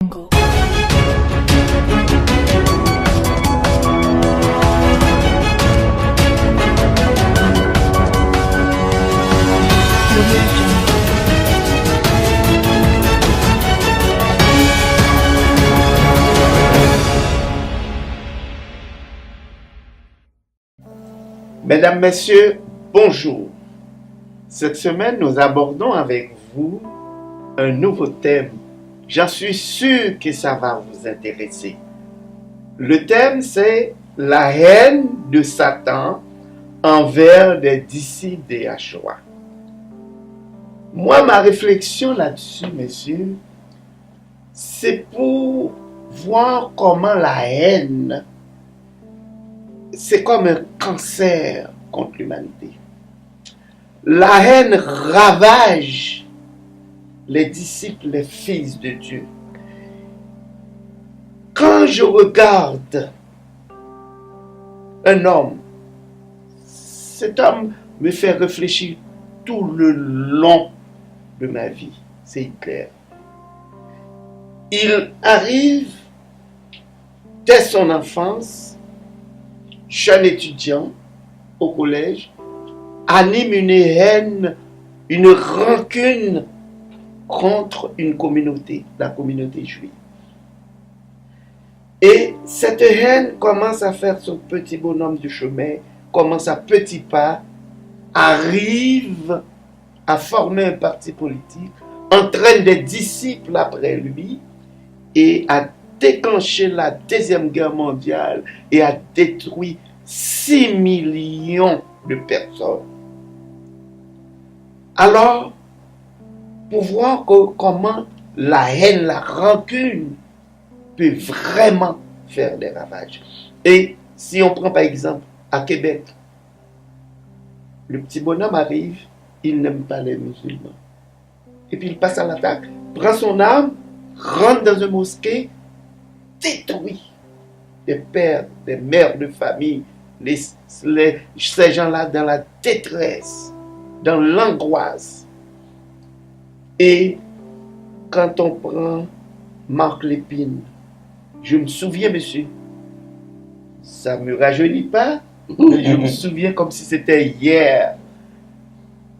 Jungle. Mesdames, Messieurs, bonjour. Cette semaine, nous abordons avec vous un nouveau thème. J'en suis sûr que ça va vous intéresser. Le thème, c'est la haine de Satan envers les disciples de Yahshua. Moi, ma réflexion là-dessus, messieurs, c'est pour voir comment la haine, c'est comme un cancer contre l'humanité. La haine ravage les disciples, les fils de Dieu. Quand je regarde un homme, cet homme me fait réfléchir tout le long de ma vie. C'est Hitler. Il arrive dès son enfance, jeune étudiant au collège, anime une haine, une rancune contre une communauté, la communauté juive. Et cette haine commence à faire son petit bonhomme de chemin, commence à petits pas, arrive à former un parti politique, entraîne des disciples après lui et a déclenché la Deuxième Guerre mondiale et a détruit 6 millions de personnes. Alors, pour voir comment la haine, la rancune peut vraiment faire des ravages. Et si on prend par exemple à Québec, le petit bonhomme arrive, il n'aime pas les musulmans. Et puis il passe à l'attaque, prend son arme, rentre dans une mosquée, détruit des pères, des mères de famille, ces gens-là dans la détresse, dans l'angoisse. Et quand on prend Marc Lépine, je me souviens, monsieur, ça ne me rajeunit pas, mais je me souviens comme si c'était hier.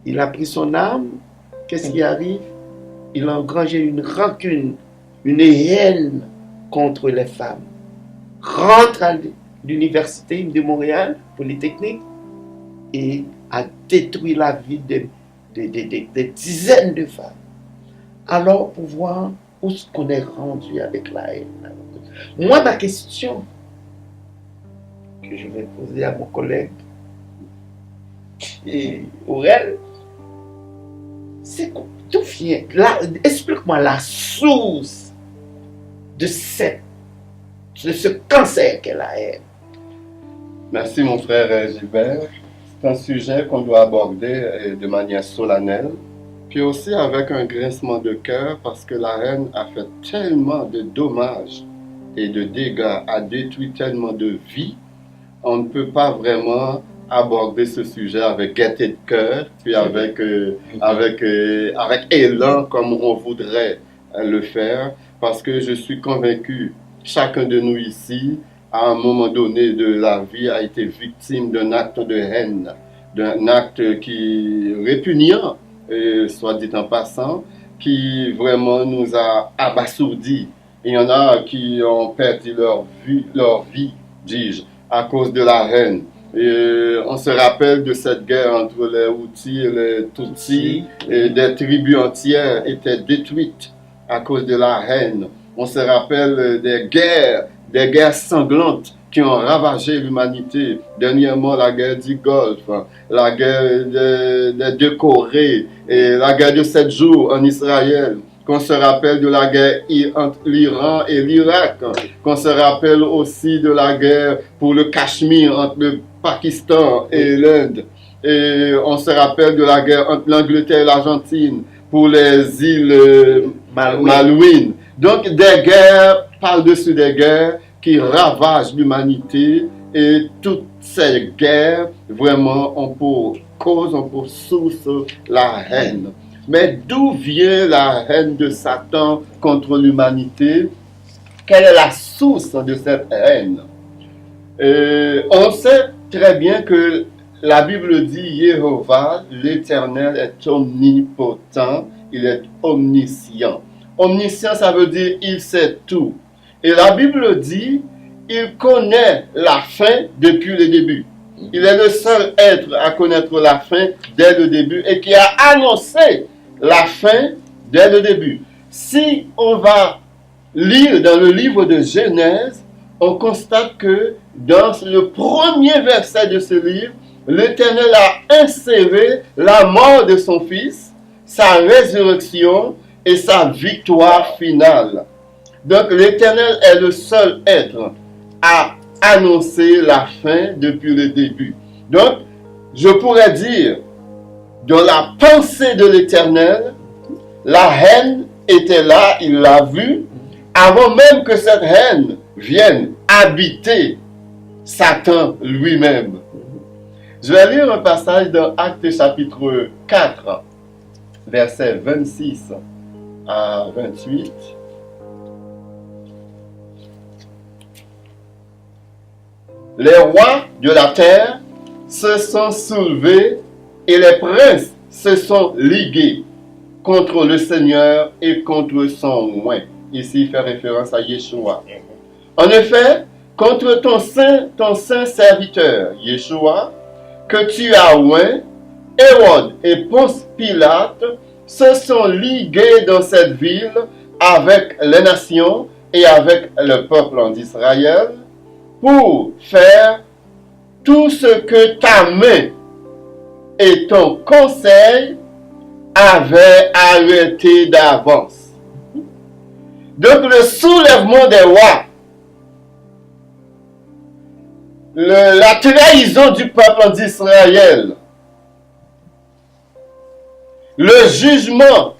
Il a pris son arme, qu'est-ce qui arrive? Il a engrangé une rancune, une haine contre les femmes. Rentre à l'université de Montréal, Polytechnique, et a détruit la vie des dizaines de femmes. Alors, pour voir où est-ce qu'on est rendu avec la haine. Moi, ma question que je vais poser à mon collègue et Aurel, c'est d'où vient, explique-moi la source de ce cancer qu'est la haine. Merci mon frère Gilbert. C'est un sujet qu'on doit aborder de manière solennelle, puis aussi avec un grincement de cœur parce que la haine a fait tellement de dommages et de dégâts, a détruit tellement de vies, on ne peut pas vraiment aborder ce sujet avec gaieté de cœur, puis avec élan comme on voudrait le faire, parce que je suis convaincu, chacun de nous ici, à un moment donné de la vie, a été victime d'un acte de haine, d'un acte qui répugnant, soit dit en passant, qui vraiment nous a abasourdis. Il y en a qui ont perdu leur vie, dis-je, à cause de la haine. Et on se rappelle de cette guerre entre les Hutus et les Tutsis, et des tribus entières étaient détruites à cause de la haine. On se rappelle des guerres sanglantes qui ont ravagé l'humanité. Dernièrement, la guerre du Golfe, la guerre des deux Corées, et la guerre de 7 jours en Israël. Qu'on se rappelle de la guerre entre l'Iran et l'Irak, qu'on se rappelle aussi de la guerre pour le Cachemire entre le Pakistan et l'Inde. Et on se rappelle de la guerre entre l'Angleterre et l'Argentine pour les îles Malouines. Donc des guerres par-dessus des guerres qui ravagent l'humanité, et toutes ces guerres vraiment ont pour cause, ont pour source la haine. Mais d'où vient la haine de Satan contre l'humanité? Quelle est la source de cette haine? On sait très bien que la Bible dit Jéhovah, l'Éternel est omnipotent, il est omniscient. Omniscient, ça veut dire il sait tout. Et la Bible dit, il connaît la fin depuis le début. Il est le seul être à connaître la fin dès le début et qui a annoncé la fin dès le début. Si on va lire dans le livre de Genèse, on constate que dans le premier verset de ce livre, l'Éternel a inséré la mort de son fils, sa résurrection et sa victoire finale. Donc l'Éternel est le seul être à annoncer la fin depuis le début. Donc, je pourrais dire, dans la pensée de l'Éternel, la haine était là, il l'a vue, avant même que cette haine vienne habiter Satan lui-même. Je vais lire un passage dans Actes chapitre 4, versets 26 à 28. Les rois de la terre se sont soulevés et les princes se sont ligués contre le Seigneur et contre son oint. Ici, il fait référence à Yeshua. En effet, contre ton saint serviteur, Yeshua, que tu as oint, Hérode et Ponce Pilate se sont ligués dans cette ville avec les nations et avec le peuple d'Israël pour faire tout ce que ta main et ton conseil avaient arrêté d'avance. Donc le soulèvement des rois, la trahison du peuple d'Israël, le jugement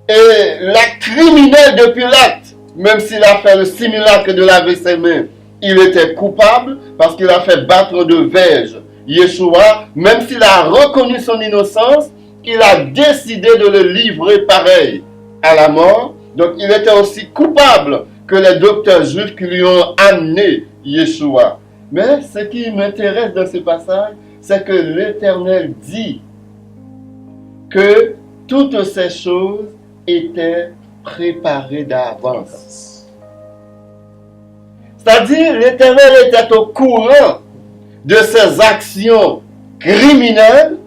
et l'acte criminel de Pilate, même s'il a fait le simulacre de laver ses mains, il était coupable parce qu'il a fait battre de verge Yeshua, même s'il a reconnu son innocence, il a décidé de le livrer pareil à la mort. Donc il était aussi coupable que les docteurs juifs qui lui ont amené Yeshua. Mais ce qui m'intéresse dans ce passage, c'est que l'Éternel dit que toutes ces choses étaient préparées d'avance. C'est-à-dire, l'Éternel était au courant de ses actions criminelles.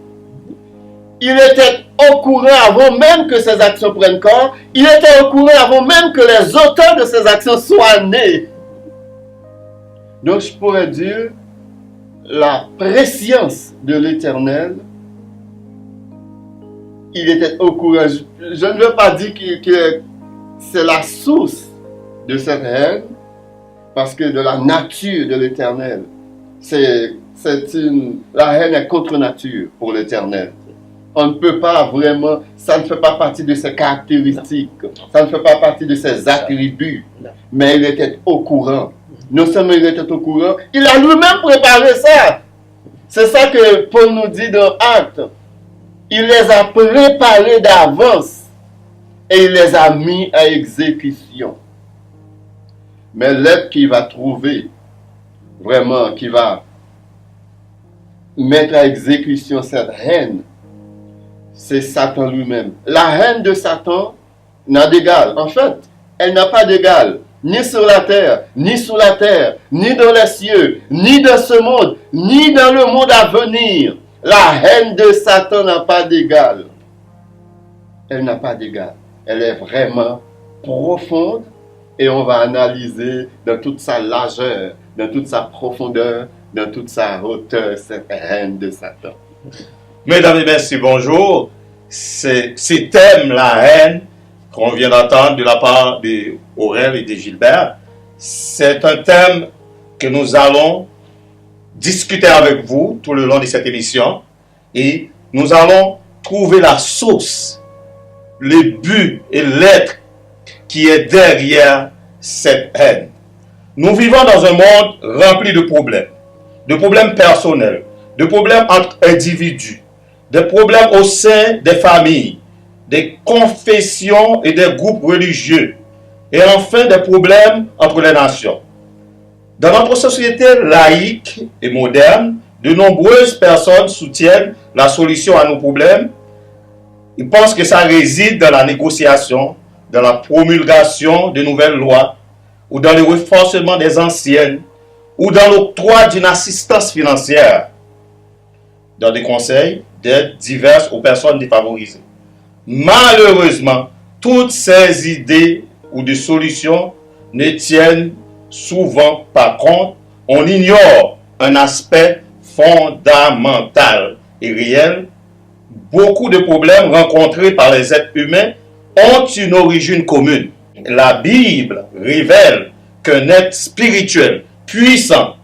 Il était au courant avant même que ces actions prennent corps. Il était au courant avant même que les auteurs de ces actions soient nés. Donc, je pourrais dire, la préscience de l'Éternel, il était au courant. Je ne veux pas dire que c'est la source de cette haine, parce que de la nature de l'Éternel, la haine est contre nature pour l'Éternel. On ne peut pas vraiment, ça ne fait pas partie de ses caractéristiques, ça ne fait pas partie de ses attributs, mais il était au courant. Non seulement il était au courant, il a lui-même préparé ça. C'est ça que Paul nous dit dans Actes. Il les a préparés d'avance et il les a mis à exécution. Mais l'être qui va trouver, vraiment, qui va mettre à exécution cette haine, c'est Satan lui-même. La haine de Satan n'a d'égal. En fait, elle n'a pas d'égal. Ni sur la terre, ni sous la terre, ni dans les cieux, ni dans ce monde, ni dans le monde à venir. La haine de Satan n'a pas d'égal. Elle n'a pas d'égal. Elle est vraiment profonde. Et on va analyser dans toute sa largeur, dans toute sa profondeur, dans toute sa hauteur, cette haine de Satan. Mesdames et messieurs, bonjour. C'est thème, la haine, qu'on vient d'entendre de la part d'Aurel et de Gilbert. C'est un thème que nous allons discuter avec vous tout le long de cette émission. Et nous allons trouver la source, le but et l'être qui est derrière cette haine. Nous vivons dans un monde rempli de problèmes personnels, de problèmes entre individus, de problèmes au sein des familles, des confessions et des groupes religieux, et enfin des problèmes entre les nations. Dans notre société laïque et moderne, de nombreuses personnes soutiennent la solution à nos problèmes. Ils pensent que ça réside dans la négociation, dans la promulgation de nouvelles lois, ou dans le renforcement des anciennes, ou dans l'octroi d'une assistance financière, dans des conseils d'aide diverses aux personnes défavorisées. Malheureusement, toutes ces idées ou de solutions ne tiennent souvent pas compte. On ignore un aspect fondamental et réel. Beaucoup de problèmes rencontrés par les êtres humains ont une origine commune. La Bible révèle qu'un être spirituel puissant,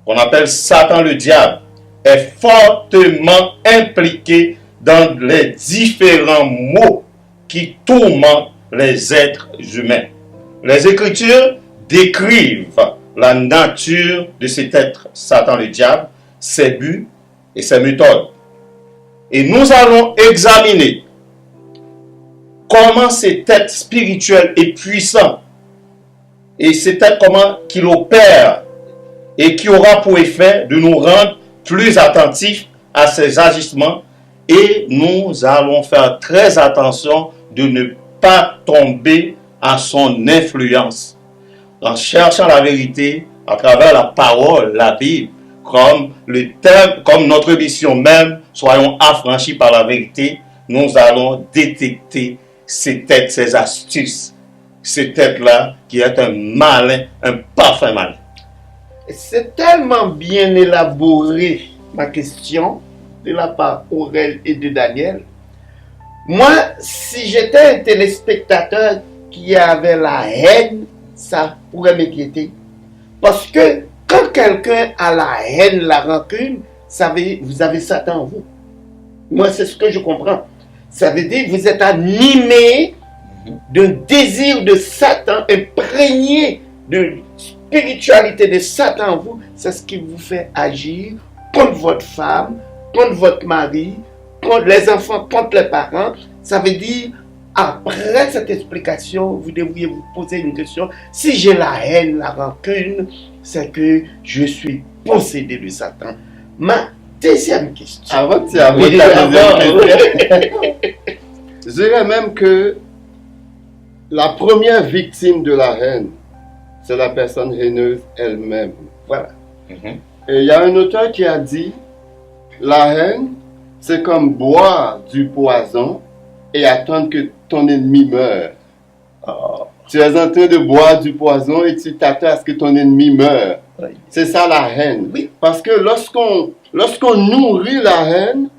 qu'on appelle Satan le diable, est fortement impliqué dans les différents maux qui tourmentent les êtres humains. Les Écritures décrivent la nature de cet être, Satan le diable, ses buts et ses méthodes. Et nous allons examiner comment cet être spirituel est puissant et cet être comment qu'il opère et qui aura pour effet de nous rendre plus attentifs à ses agissements, et nous allons faire très attention de ne pas tomber à son influence en cherchant la vérité à travers la parole, la Bible, comme le thème, comme notre mission même, soyons affranchis par la vérité. Nous allons détecter ces astuces, cet être-là qui est un malin, un parfait malin. C'est tellement bien élaboré, ma question, de la part d'Aurel et de Daniel. Moi, si j'étais un téléspectateur qui avait la haine, ça pourrait m'inquiéter. Parce que quand quelqu'un a la haine, la rancune, vous avez Satan en vous. Moi, c'est ce que je comprends. Ça veut dire que vous êtes animé d'un désir de Satan, imprégné de spiritualité de Satan en vous. C'est ce qui vous fait agir contre votre femme, contre votre mari, contre les enfants, contre les parents. Ça veut dire, après cette explication, vous devriez vous poser une question. Si j'ai la haine, la rancune, c'est que je suis possédé de Satan. Ma deuxième question. Avant de ta deuxième question, je dirais même que la première victime de la haine, c'est la personne haineuse elle-même. Voilà. Et il y a un auteur qui a dit, la haine, c'est comme boire du poison et attendre que ton ennemi meure. Tu es en train de boire du poison et tu t'attends à ce que ton ennemi meure. Oui. C'est ça la haine. Oui. Parce que lorsqu'on nourrit la haine,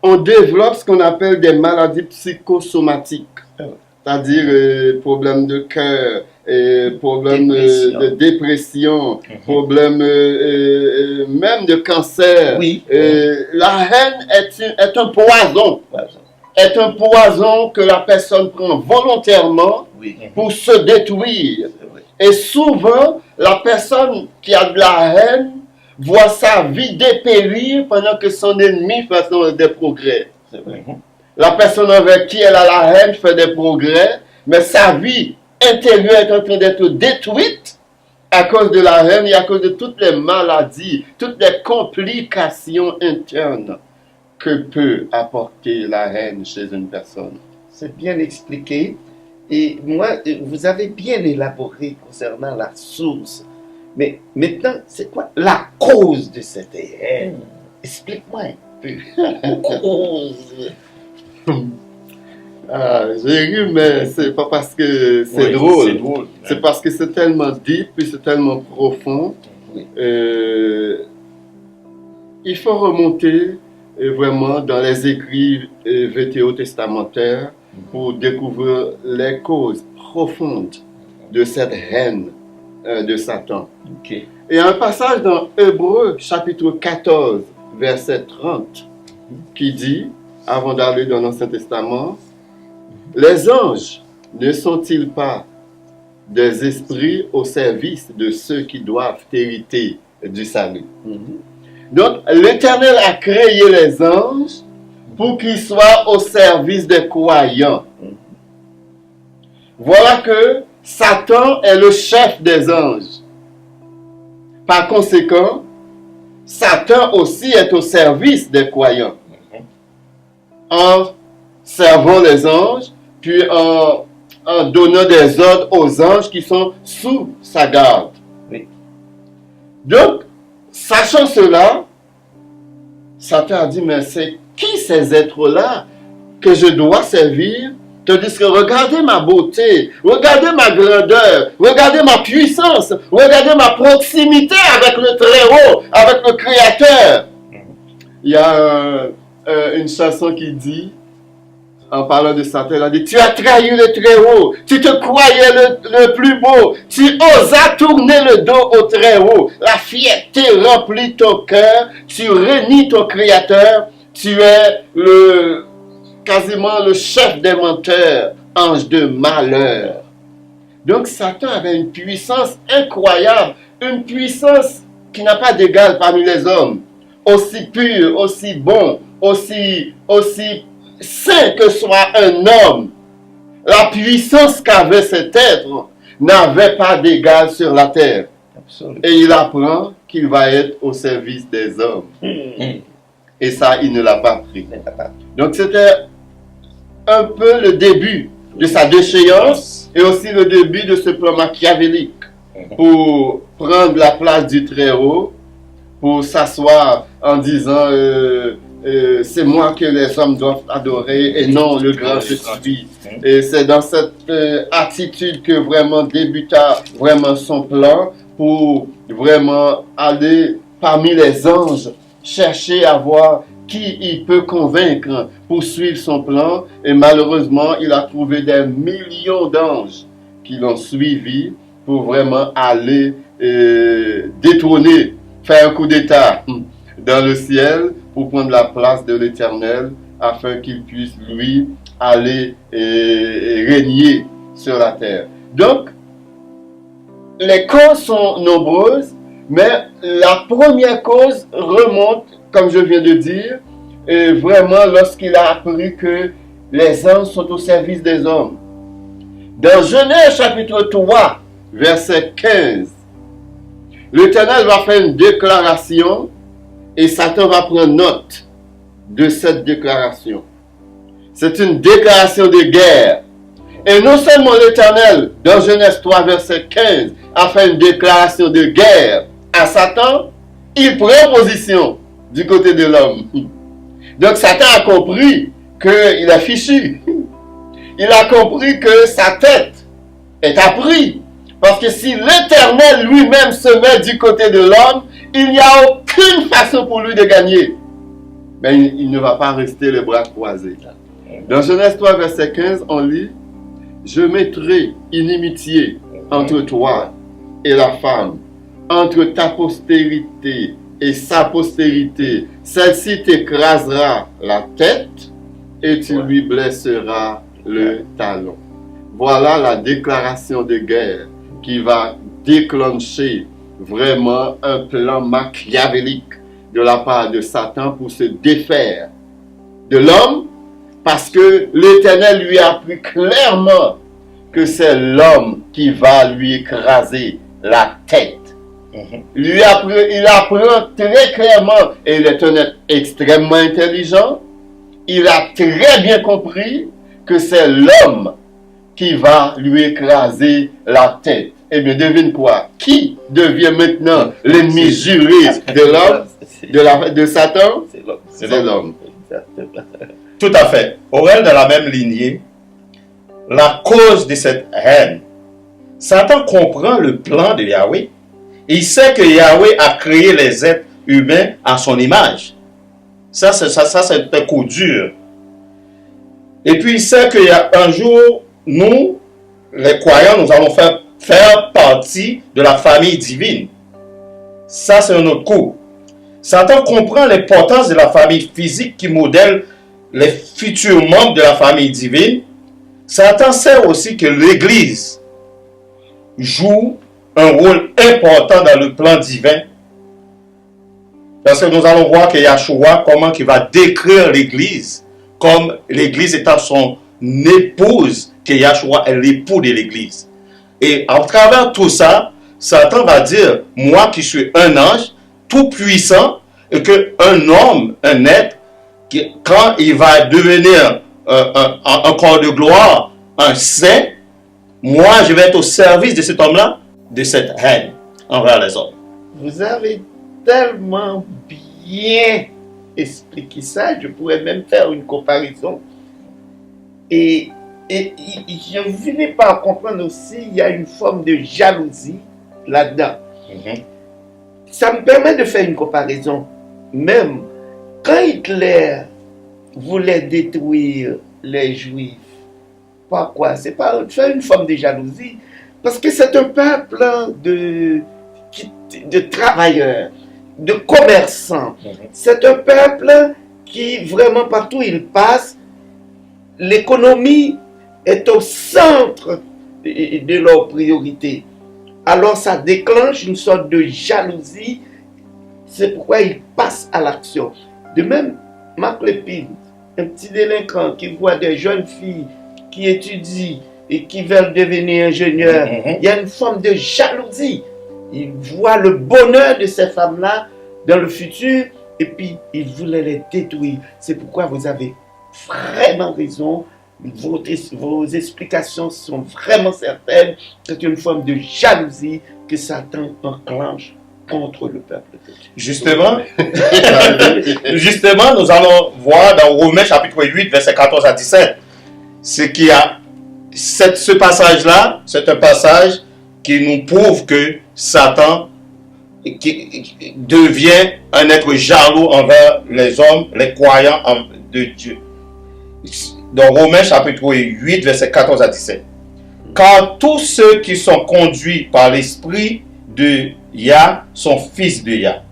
on développe ce qu'on appelle des maladies psychosomatiques. C'est-à-dire problèmes de cœur, problèmes de dépression, problèmes même de cancer. Oui. La haine est un poison. Est un poison que la personne prend volontairement pour se détruire. Et souvent, la personne qui a de la haine voit sa vie dépérir pendant que son ennemi fait des progrès. La personne avec qui elle a la haine fait des progrès, mais sa vie intérieure est en train d'être détruite à cause de la haine et à cause de toutes les maladies, toutes les complications internes que peut apporter la haine chez une personne. C'est bien expliqué. Et moi, vous avez bien élaboré concernant la source. Mais maintenant, c'est quoi la cause de cette haine? Explique-moi un peu la cause. J'ai ru, mais c'est pas parce que c'est drôle. C'est parce que c'est tellement deep et c'est tellement profond. Il faut remonter vraiment dans les écrits vétéotestamentaires pour découvrir les causes profondes de cette haine de Satan. Et un passage dans Hébreux chapitre 14 verset 30 qui dit, avant d'aller dans l'Ancien Testament, les anges ne sont-ils pas des esprits au service de ceux qui doivent hériter du salut? Donc l'Éternel a créé les anges pour qu'il soit au service des croyants. Voilà que Satan est le chef des anges. Par conséquent, Satan aussi est au service des croyants. En servant les anges, puis en donnant des ordres aux anges qui sont sous sa garde. Oui. Donc, sachant cela, Satan a dit, mais c'est qui ces êtres-là que je dois servir? Tandis que regardez ma beauté, regardez ma grandeur, regardez ma puissance, regardez ma proximité avec le Très-Haut, avec le Créateur. Il y a une chanson qui dit, en parlant de Satan, elle a dit, tu as trahi le Très-Haut, tu te croyais le plus beau, tu osas tourner le dos au Très-Haut, la fierté remplit ton cœur, tu renies ton Créateur, tu es quasiment le chef des menteurs, ange de malheur. Donc Satan avait une puissance incroyable, une puissance qui n'a pas d'égal parmi les hommes, aussi pur, aussi bon, aussi saint que soit un homme. La puissance qu'avait cet être n'avait pas d'égal sur la terre. Absolument. Et il apprend qu'il va être au service des hommes. Et ça, il ne l'a pas pris. Donc c'était un peu le début de sa déchéance et aussi le début de ce plan machiavélique pour prendre la place du Très-Haut, pour s'asseoir en disant c'est moi que les hommes doivent adorer et non le grand je suis. Et c'est dans cette attitude que vraiment débuta vraiment son plan pour vraiment aller parmi les anges, chercher à voir qui il peut convaincre pour suivre son plan. Et malheureusement, il a trouvé des millions d'anges qui l'ont suivi pour vraiment aller détrôner, faire un coup d'état dans le ciel pour prendre la place de l'Éternel afin qu'il puisse, lui, aller régner sur la terre. Donc, les causes sont nombreuses, mais la première cause remonte, comme je viens de dire, vraiment lorsqu'il a appris que les anges sont au service des hommes. Dans Genèse chapitre 3, verset 15, l'Éternel va faire une déclaration et Satan va prendre note de cette déclaration. C'est une déclaration de guerre. Et non seulement l'Éternel, dans Genèse 3, verset 15, a fait une déclaration de guerre à Satan, il prend position du côté de l'homme. Donc Satan a compris qu'il est fichu. Il a compris que sa tête est à prix. Parce que si l'Éternel lui-même se met du côté de l'homme, il n'y a aucune façon pour lui de gagner. Mais il ne va pas rester les bras croisés. Dans Genèse 3, verset 15, on lit, « Je mettrai inimitié entre toi et la femme, entre ta postérité et sa postérité. Celle-ci t'écrasera la tête et tu lui blesseras le talon. » Voilà la déclaration de guerre qui va déclencher vraiment un plan machiavélique de la part de Satan pour se défaire de l'homme, parce que l'Éternel lui a appris clairement que c'est l'homme qui va lui écraser la tête. Il apprend très clairement, et il est un être extrêmement intelligent, il a très bien compris que c'est l'homme qui va lui écraser la tête. Eh bien, devine quoi? Qui devient maintenant l'ennemi juré de l'homme, de Satan? C'est l'homme. Tout à fait. Aurel, dans la même lignée, la cause de cette haine, Satan comprend le plan de Yahweh. Il sait que Yahweh a créé les êtres humains à son image. Ça c'est un coup dur. Et puis il sait qu'il y a un jour, nous, les croyants, nous allons faire partie de la famille divine. Ça, c'est un autre coup. Satan comprend l'importance de la famille physique qui modèle les futurs membres de la famille divine. Satan sait aussi que l'Église joue un rôle important dans le plan divin. Parce que nous allons voir que Yahshua, comment il va décrire l'Église comme l'Église étant son épouse, que Yahshua est l'époux de l'Église. Et à travers tout ça, Satan va dire, moi qui suis un ange, tout puissant, et qu'un homme, un être, quand il va devenir un corps de gloire, un saint, moi je vais être au service de cet homme-là, de cette haine envers les hommes. Vous avez tellement bien expliqué ça, je pourrais même faire une comparaison. Et je finis par comprendre aussi, il y a une forme de jalousie là-dedans. Ça me permet de faire une comparaison. Même quand Hitler voulait détruire les Juifs, pourquoi? C'est pas faire une forme de jalousie, parce que c'est un peuple de travailleurs, de commerçants. C'est un peuple qui, vraiment, partout où il passe, l'économie est au centre de leurs priorités. Alors ça déclenche une sorte de jalousie. C'est pourquoi ils passent à l'action. De même, Marc Lépine, un petit délinquant qui voit des jeunes filles qui étudient et qui veulent devenir ingénieurs, il y a une forme de jalousie. Il voit le bonheur de ces femmes-là dans le futur et puis il voulait les détruire. C'est pourquoi vous avez vraiment raison. Vos explications sont vraiment certaines. C'est une forme de jalousie que Satan enclenche contre le peuple de Dieu. Justement, nous allons voir dans Romains chapitre 8, verset 14 à 17, ce passage-là, c'est un passage qui nous prouve que Satan devient un être jaloux envers les hommes, les croyants de Dieu. Dans Romains chapitre 8, verset 14 à 17. Car tous ceux qui sont conduits par l'esprit de Yah sont fils de Yah.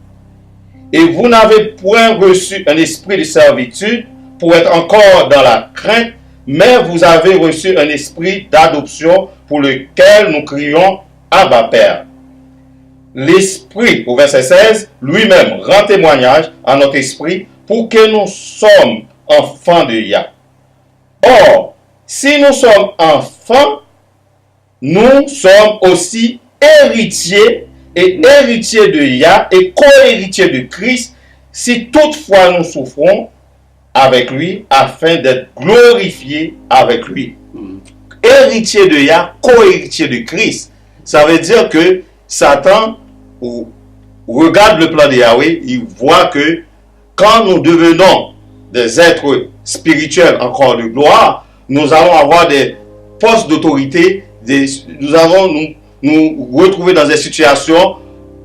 Et vous n'avez point reçu un esprit de servitude pour être encore dans la crainte, mais vous avez reçu un esprit d'adoption pour lequel nous crions Abba Père. L'esprit, au verset 16, lui-même rend témoignage à notre esprit pour que nous sommes enfants de Yah. Or, si nous sommes enfants, nous sommes aussi héritiers et héritiers de Yah et co-héritiers de Christ, si toutefois nous souffrons avec lui afin d'être glorifiés avec lui. Héritier de Yah, co-héritier de Christ. Ça veut dire que Satan regarde le plan de Yahweh, il voit que quand nous devenons des êtres spirituels encore de gloire, nous allons avoir des postes d'autorité, nous allons nous retrouver dans des situations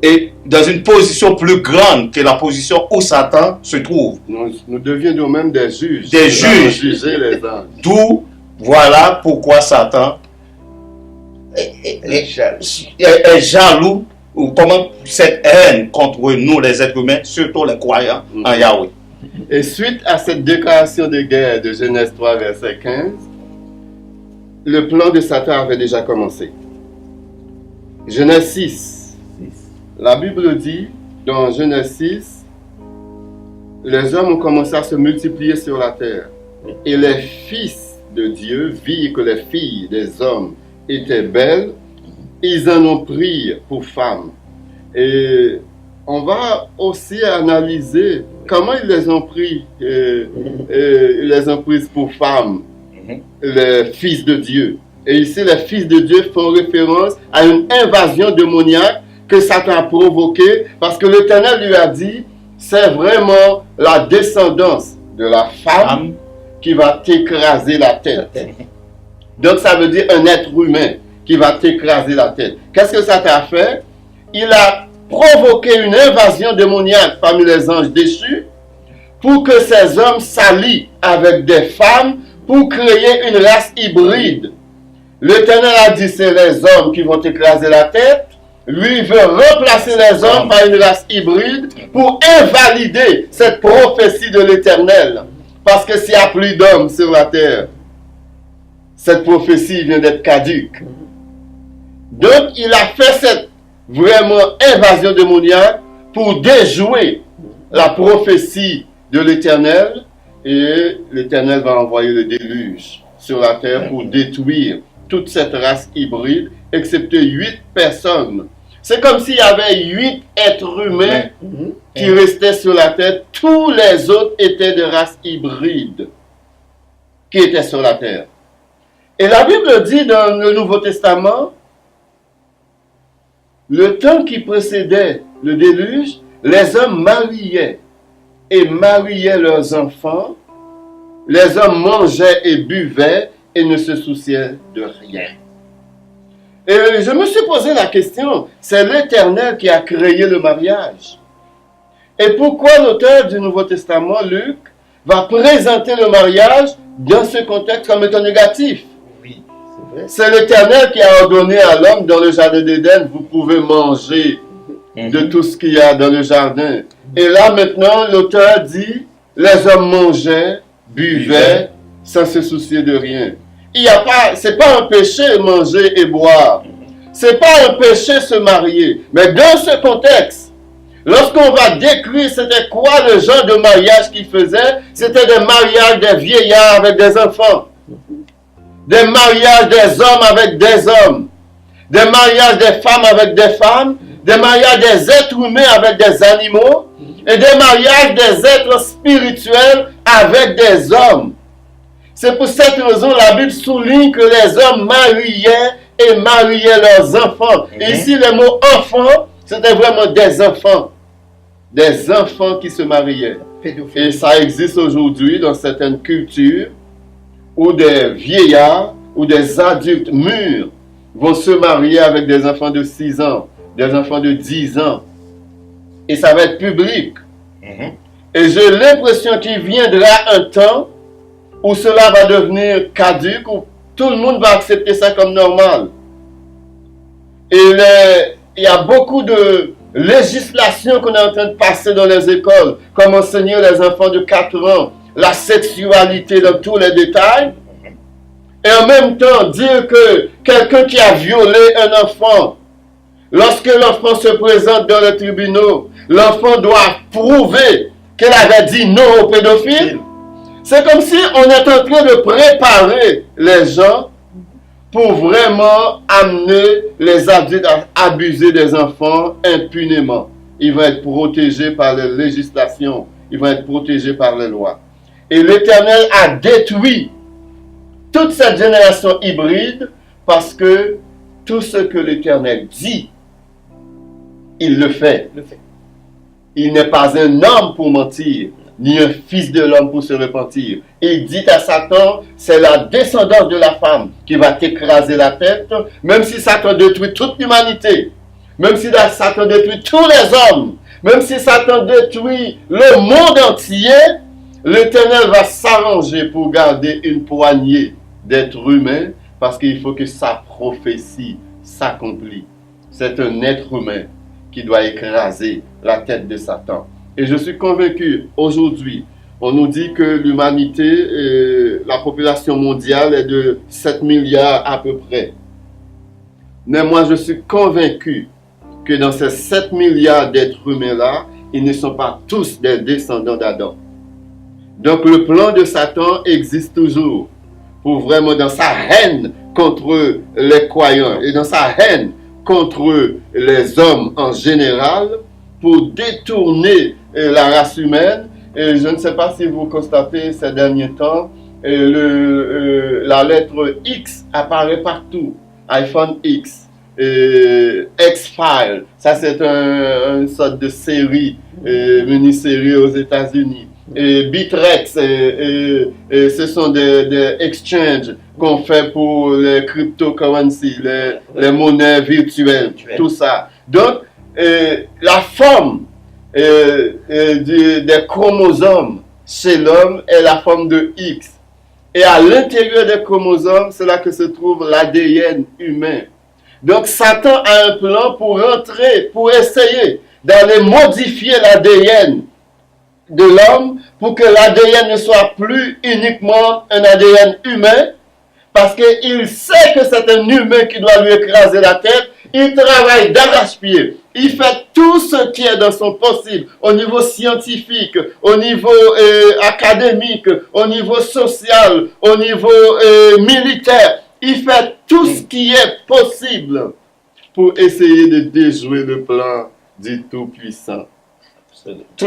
et dans une position plus grande que la position où Satan se trouve. Nous devions même des juges. Des juges. Juger les anges. D'où, voilà pourquoi Satan est jaloux, ou comment cette haine contre nous les êtres humains, surtout les croyants en Yahweh. Et suite à cette déclaration de guerre de Genèse 3, verset 15, le plan de Satan avait déjà commencé. Genèse 6. La Bible dit, dans Genèse 6, les hommes ont commencé à se multiplier sur la terre. Et les fils de Dieu virent que les filles des hommes étaient belles, ils en ont pris pour femmes. Et on va aussi analyser comment ils les ont pris, ils les ont prises pour femmes, les fils de Dieu. Et ici, les fils de Dieu font référence à une invasion démoniaque que Satan a provoquée, parce que l'Éternel lui a dit, c'est vraiment la descendance de la femme qui va t'écraser la tête. Donc ça veut dire un être humain qui va t'écraser la tête. Qu'est-ce que Satan a fait? Il a provoqué une invasion démoniaque parmi les anges déchus pour que ces hommes s'allient avec des femmes pour créer une race hybride. L'Éternel a dit, c'est les hommes qui vont écraser la tête. Lui, il veut remplacer les hommes par une race hybride pour invalider cette prophétie de l'Éternel. Parce que s'il n'y a plus d'hommes sur la terre, cette prophétie vient d'être caduque. Donc, il a fait cette vraiment invasion démoniaque pour déjouer la prophétie de l'Éternel Et l'Éternel va envoyer le déluge sur la terre pour détruire toute cette race hybride, excepté 8 personnes. C'est comme s'il y avait 8 êtres humains qui restaient sur la terre. Tous les autres étaient de race hybride qui étaient sur la terre. Et la Bible dit dans le Nouveau Testament, le temps qui précédait le déluge, les hommes mariaient et mariaient leurs enfants. Les hommes mangeaient et buvaient et ne se souciaient de rien. Et je me suis posé la question, c'est l'Éternel qui a créé le mariage. Et pourquoi l'auteur du Nouveau Testament, Luc, va présenter le mariage dans ce contexte comme étant négatif? Oui, c'est vrai. C'est l'Éternel qui a ordonné à l'homme dans le jardin d'Éden, vous pouvez manger de tout ce qu'il y a dans le jardin. Et là maintenant, l'auteur dit, les hommes mangeaient, buvaient, sans se soucier de rien. C'est pas un péché manger et boire. C'est pas un péché se marier. Mais dans ce contexte, lorsqu'on va décrire c'était quoi le genre de mariage qu'ils faisaient, c'était des mariages des vieillards avec des enfants. Des mariages des hommes avec des hommes. Des mariages des femmes avec des femmes. Des mariages des êtres humains avec des animaux. Et des mariages des êtres spirituels avec des hommes. C'est pour cette raison la Bible souligne que les hommes mariaient et mariaient leurs enfants. Et ici, le mot enfant, c'était vraiment des enfants. Des enfants qui se mariaient. Et ça existe aujourd'hui dans certaines cultures où des vieillards ou des adultes mûrs vont se marier avec des enfants de 6 ans, des enfants de 10 ans. Et ça va être public. Et j'ai l'impression qu'il viendra un temps où cela va devenir caduque, où tout le monde va accepter ça comme normal. Et il y a beaucoup de législation qu'on est en train de passer dans les écoles, comme enseigner les enfants de 4 ans la sexualité dans tous les détails, et en même temps dire que quelqu'un qui a violé un enfant, lorsque l'enfant se présente dans le tribunal, l'enfant doit prouver qu'elle avait dit non au pédophile. C'est comme si on est en train de préparer les gens pour vraiment amener les adultes à abuser des enfants impunément. Ils vont être protégés par les législations, ils vont être protégés par les lois. Et l'Éternel a détruit toute cette génération hybride parce que tout ce que l'Éternel dit, il le fait. Il n'est pas un homme pour mentir, ni un fils de l'homme pour se repentir. Il dit à Satan, c'est la descendance de la femme qui va t'écraser la tête, même si Satan détruit toute l'humanité, même si Satan détruit tous les hommes, même si Satan détruit le monde entier, l'Éternel va s'arranger pour garder une poignée d'êtres humains, parce qu'il faut que sa prophétie s'accomplisse. C'est un être humain qui doit écraser la tête de Satan. Et je suis convaincu, aujourd'hui, on nous dit que l'humanité, la population mondiale est de 7 milliards à peu près. Mais moi, je suis convaincu que dans ces 7 milliards d'êtres humains-là, ils ne sont pas tous des descendants d'Adam. Donc le plan de Satan existe toujours pour vraiment, dans sa haine contre les croyants et dans sa haine contre les hommes en général, pour détourner la race humaine. Et je ne sais pas si vous constatez ces derniers temps, la lettre X apparaît partout. iPhone X, X-Files, ça c'est une sorte de série, mini-série aux États-Unis. Et Bitrex, ce sont des exchanges qu'on fait pour les cryptocurrencies, les monnaies virtuelles, tout ça. Donc, la forme des chromosomes chez l'homme est la forme de X. Et à l'intérieur des chromosomes, c'est là que se trouve l'ADN humain. Donc, Satan a un plan pour rentrer, pour essayer d'aller modifier l'ADN de l'homme pour que l'ADN ne soit plus uniquement un ADN humain, parce qu'il sait que c'est un humain qui doit lui écraser la tête, Il travaille d'arrache-pied. Il fait tout ce qui est dans son possible au niveau scientifique, au niveau académique, au niveau social, au niveau militaire. Il fait tout ce qui est possible pour essayer de déjouer le plan du Tout-Puissant. Tout